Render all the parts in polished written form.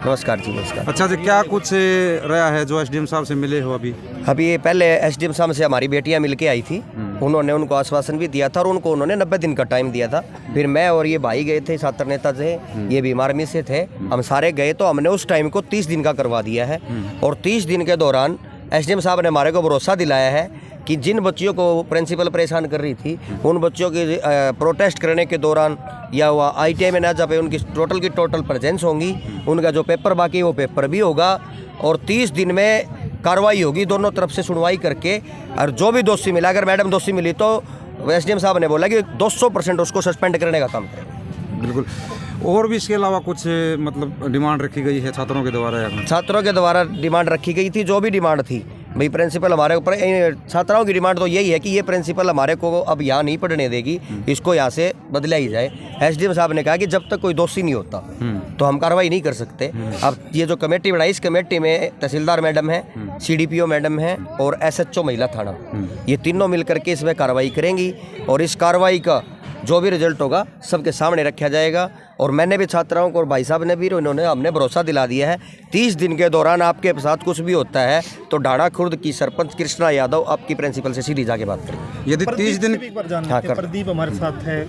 नमस्कार जी, नमस्कार। अच्छा जी, क्या कुछ रहा है जो एसडीएम साहब से मिले हो अभी ये पहले एसडीएम साहब से हमारी बेटियां मिलके आई थी। उन्होंने उनको आश्वासन भी दिया था और उन्होंने 90 दिन का टाइम दिया था। फिर मैं और ये भाई गए थे, छात्र नेता थे, ये बीमार आर्मी से थे, हम सारे गए तो हमने उस टाइम को 30 दिन का करवा दिया है। और 30 दिन के दौरान एसडीएम साहब ने हमारे को भरोसा दिलाया है कि जिन बच्चियों को प्रिंसिपल परेशान कर रही थी, उन बच्चों की प्रोटेस्ट करने के दौरान या वह आईटीआई में ना जा पाए, उनकी टोटल प्रेजेंस होंगी, उनका जो पेपर बाकी है वो पेपर भी होगा और 30 दिन में कार्रवाई होगी दोनों तरफ से सुनवाई करके। और जो भी दोषी मिला, अगर मैडम दोषी मिली तो एसडीएम साहब ने बोला कि 200% उसको सस्पेंड करने का काम करेंगे। बिल्कुल। और भी इसके अलावा कुछ मतलब डिमांड रखी गई है छात्रों के द्वारा? छात्रों के द्वारा डिमांड रखी गई थी, जो भी डिमांड थी भाई, प्रिंसिपल हमारे ऊपर, छात्राओं की डिमांड तो यही है कि ये प्रिंसिपल हमारे को अब यहाँ नहीं पढ़ने देगी, इसको यहाँ से बदला ही जाए। एसडीएम साहब ने कहा कि जब तक कोई दोषी नहीं होता तो हम कार्रवाई नहीं कर सकते। अब ये जो कमेटी बनाई, इस कमेटी में तहसीलदार मैडम है, सीडीपीओ मैडम है और एसएचओ महिला थाना, ये तीनों मिलकर के इसमें कार्रवाई करेंगी और इस कार्रवाई का जो भी रिजल्ट होगा सबके सामने रखा जाएगा। और मैंने भी छात्राओं को और भाई साहब ने भी, उन्होंने हमने भरोसा दिला दिया है 30 दिन के दौरान आपके साथ कुछ भी होता है तो ढाणा खुर्द की सरपंच कृष्णा यादव आपकी प्रिंसिपल से सीधी जाके बात करेंगे। यदि 30 दिन प्रदीप हमारे साथ है,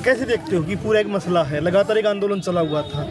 कैसे देखते हो कि पूरा एक मसला है, लगातार एक आंदोलन चला हुआ था,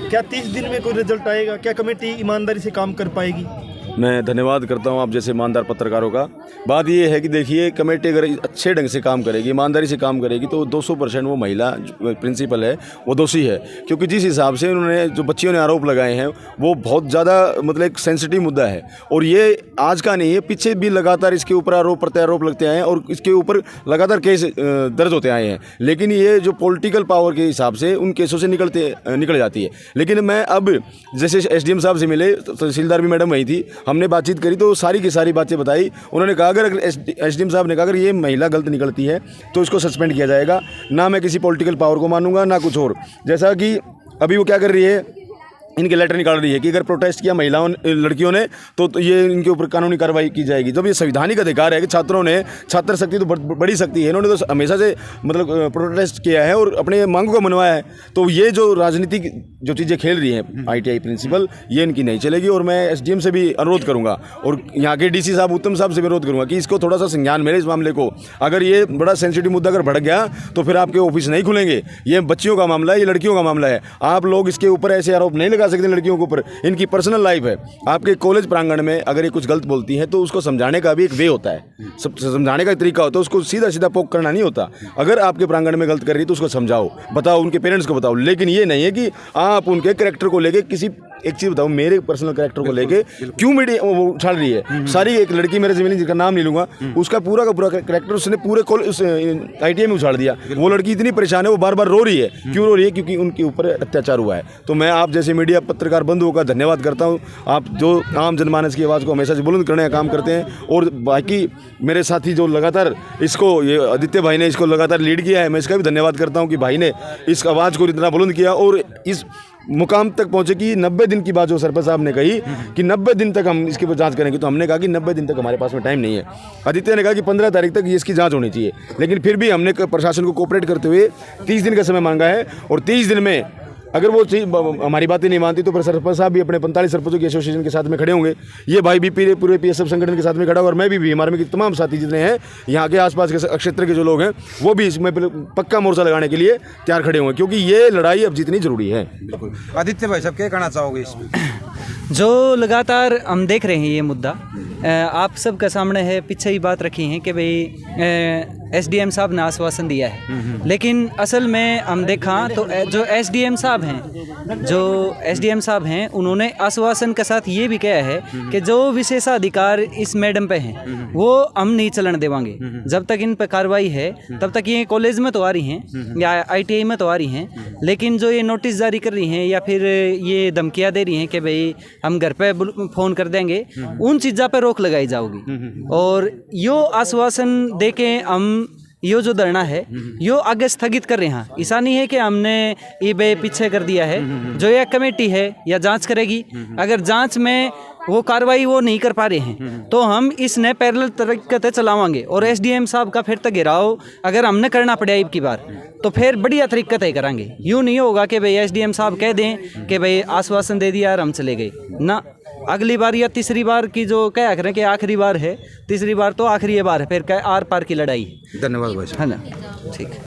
क्या 30 दिन में कोई रिजल्ट आएगा? क्या कमेटी ईमानदारी से काम कर पाएगी? मैं धन्यवाद करता हूं आप जैसे ईमानदार पत्रकारों का। बात ये है कि देखिए, कमेटी अगर अच्छे ढंग से काम करेगी, ईमानदारी से काम करेगी तो 200% वो महिला प्रिंसिपल है वो दोषी है। क्योंकि जिस हिसाब से उन्होंने, जो बच्चियों ने आरोप लगाए हैं, वो बहुत ज़्यादा मतलब एक सेंसिटिव मुद्दा है और ये आज का नहीं है, पीछे भी लगातार इसके ऊपर आरोप प्रत्यारोप लगते आए हैं और इसके ऊपर लगातार केस दर्ज होते आए हैं। लेकिन ये जो पॉलिटिकल पावर के हिसाब से उन केसों से निकल जाती है। लेकिन मैं अब जैसे एसडीएम साहब से मिले, तहसीलदार भी मैडम वही थी, हमने बातचीत करी तो सारी की सारी बातें बताई। उन्होंने कहा अगर एसडीएम साहब ने कहा अगर ये महिला गलत निकलती है तो इसको सस्पेंड किया जाएगा, ना मैं किसी पॉलिटिकल पावर को मानूंगा ना कुछ और। जैसा कि अभी वो क्या कर रही है, इनके लेटर निकाल रही है कि अगर प्रोटेस्ट किया महिलाओं लड़कियों ने तो ये इनके ऊपर कानूनी कार्रवाई की जाएगी। जब ये संवैधानिक अधिकार है कि छात्रों ने, छात्र शक्ति तो बड़ी शक्ति है, इन्होंने तो हमेशा से मतलब प्रोटेस्ट किया है और अपने मांगों को मनवाया है। तो ये जो राजनीतिक जो चीज़ें खेल रही हैं आईटीआई प्रिंसिपल, ये इनकी नहीं चलेगी। और मैं एसडीएम से भी अनुरोध करूँगा और यहाँ के डीसी साहब उत्तम साहब से भी अनुरोध करूँगा कि इसको थोड़ा सा संज्ञान मिले इस मामले को। अगर ये बड़ा सेंसिटिव मुद्दा अगर बढ़ गया तो फिर आपके ऑफिस नहीं खुलेंगे। ये बच्चियों का मामला है, ये लड़कियों का मामला है। आप लोग इसके ऊपर ऐसे आरोप नहीं लगा सकते लड़कियों के ऊपर, इनकी पर्सनल लाइफ है। आपके कॉलेज प्रांगण में अगर ये कुछ गलत बोलती है तो उसको समझाने का भी एक वे होता है, समझाने का एक तरीका होता है, उसको सीधा सीधा पोक करना नहीं होता। अगर आपके प्रांगण में गलत कर रही है तो उसको समझाओ, बताओ, उनके पेरेंट्स को बताओ। लेकिन ये नहीं है कि आप उनके कैरेक्टर को लेके किसी, एक चीज़ बताओ, मेरे पर्सनल कैरेक्टर को लेके क्यों मीडिया वो उछाल रही है। सारी एक लड़की मेरे से मिली जिसका नाम नहीं लूँगा, उसका पूरा का पूरा कैरेक्टर उसने पूरे आईटीआई में उछाल दिया। वो लड़की इतनी परेशान है, वो बार बार रो रही है। क्यों रो रही है? क्योंकि उनके ऊपर अत्याचार हुआ है। तो मैं आप जैसे मीडिया पत्रकार बंधुओं का धन्यवाद करता हूँ, आप जो आम जनमानस की आवाज़ को हमेशा से बुलंद करने का काम करते हैं। और बाकी मेरे साथी जो लगातार इसको, ये आदित्य भाई ने इसको लगातार लीड किया है, मैं इसका भी धन्यवाद करता हूँ कि भाई ने इस आवाज़ को इतना बुलंद किया और इस मुकाम तक पहुंचे कि 90 दिन की बात जो सरपंच साहब ने कही कि 90 दिन तक हम इसके ऊपर जांच करेंगे, तो हमने कहा कि 90 दिन तक हमारे पास में टाइम नहीं है। आदित्य ने कहा कि 15 तारीख तक ये इसकी जांच होनी चाहिए। लेकिन फिर भी हमने प्रशासन को कोऑपरेट करते हुए 30 दिन का समय मांगा है और 30 दिन में अगर वो हमारी बातें नहीं मानती तो फिर सरपंच साहब भी अपने 45 सरपंचों की एसोसिएशन के साथ में खड़े होंगे। ये भाई भी पूरे पीएसएफ संगठन के साथ में खड़ा और मैं भी हमारे में तमाम साथी जितने हैं यहाँ के आसपास के क्षेत्र के जो लोग हैं वो भी इसमें पक्का मोर्चा लगाने के लिए तैयार खड़े होंगे, क्योंकि ये लड़ाई अब जीतनी जरूरी है। आदित्य भाई साहब क्या कहना चाहोगे इसमें? जो लगातार हम देख रहे हैं ये मुद्दा आप सबका सामने है, पीछे ही बात रखी है कि भाई एसडीएम साहब ने आश्वासन दिया है, लेकिन असल में हम देखा तो जो एसडीएम साहब हैं उन्होंने आश्वासन के साथ ये भी कहा है कि जो विशेषाधिकार इस मैडम पे हैं वो हम नहीं चलन देवांगे। जब तक इन पर कार्रवाई है तब तक ये कॉलेज में तो आ रही हैं या आईटीआई में तो आ रही हैं, लेकिन जो ये नोटिस जारी कर रही हैं या फिर ये धमकियाँ दे रही हैं कि भाई हम घर पे फ़ोन कर देंगे, उन चीज़ों पर रोक लगाई जाओगी। और यो आश्वासन दे के हम यो जो धरना है यो आगे स्थगित कर रहे हैं। ऐसा नहीं है कि हमने ये पीछे कर दिया है। जो यह कमेटी है या जांच करेगी, अगर जांच में वो कार्रवाई वो नहीं कर पा रहे हैं, तो हम इसने पैरेलल तरीके से चलावांगे। और एसडीएम साहब का फिर तक घेराव अगर हमने करना पड़े अब की बार, तो फिर बढ़िया तरीके से करांगे। यूँ नहीं होगा कि भाई एसडीएम साहब कह दें कि भाई आश्वासन दे दिया और हम चले गए ना। अगली बार या तीसरी बार की जो क्या करें कि आखिरी बार है, तीसरी बार तो आखिरी बार है, फिर क्या आर पार की लड़ाई। धन्यवाद भाई साहब। है ना, ठीक।